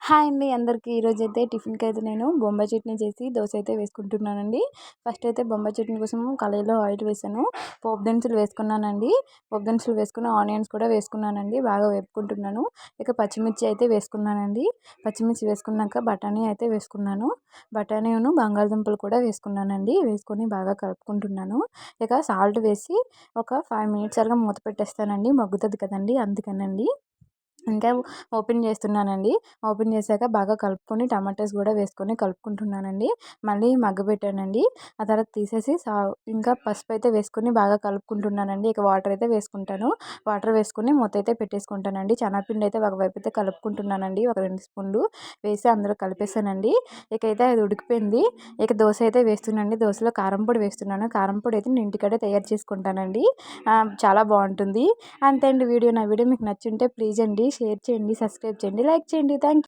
Hi అండి అందరికీ. ఈరోజైతే టిఫిన్‌కి అయితే నేను బొంబాయి చట్నీ చేసి దోస అయితే వేసుకుంటున్నానండి. ఫస్ట్ అయితే బొంబాయి చట్నీ కోసం కళాయిలో ఆయిల్ వేసాను. పోపు దినుసులు వేసుకున్నానండి. పోపు దినుసులు వేసుకుని ఆనియన్స్ కూడా వేసుకున్నానండి. బాగా వేపుకుంటున్నాను. ఇక పచ్చిమిర్చి అయితే వేసుకున్నానండి. పచ్చిమిర్చి వేసుకున్నాక బఠానీ అయితే వేసుకున్నాను. బఠానీను బంగాళదుంపలు కూడా వేసుకున్నానండి. వేసుకొని బాగా కలుపుకుంటున్నాను. ఇక సాల్ట్ వేసి ఒక 5 మినిట్స్ వరకు మూత పెట్టేస్తానండి. మగ్గుతుంది కదండి అందుకనండి. ఇంకా ఓపెన్ చేస్తున్నానండి. ఓపెన్ చేశాక బాగా కలుపుకొని టమాటాస్ కూడా వేసుకొని కలుపుకుంటున్నానండి. మళ్ళీ మగ్గబెట్టానండి. ఆ తర్వాత తీసేసి ఇంకా పసుపు అయితే వేసుకొని బాగా కలుపుకుంటున్నానండి. ఇక వాటర్ అయితే వేసుకుంటాను. వాటర్ వేసుకొని మూత అయితే పెట్టేసుకుంటానండి. శనగపిండి అయితే ఒకవైపు అయితే కలుపుకుంటున్నానండి. ఒక 2 స్పూన్లు వేసి అందులో కలిపేసానండి. ఇక అయితే అది ఉడికిపోయింది. ఇక దోశ అయితే వేస్తున్నానండి. దోశలో కారం పొడి వేస్తున్నాను. కారం పొడి అయితే నేను ఇంటికాడే తయారు చేసుకుంటానండి. చాలా బాగుంటుంది. అంతే అండి వీడియో. నా వీడియో మీకు నచ్చుంటే ప్లీజ్ అండి షేర్ చేయండి, సబ్స్క్రైబ్ చేయండి, లైక్ చేయండి. Thank you.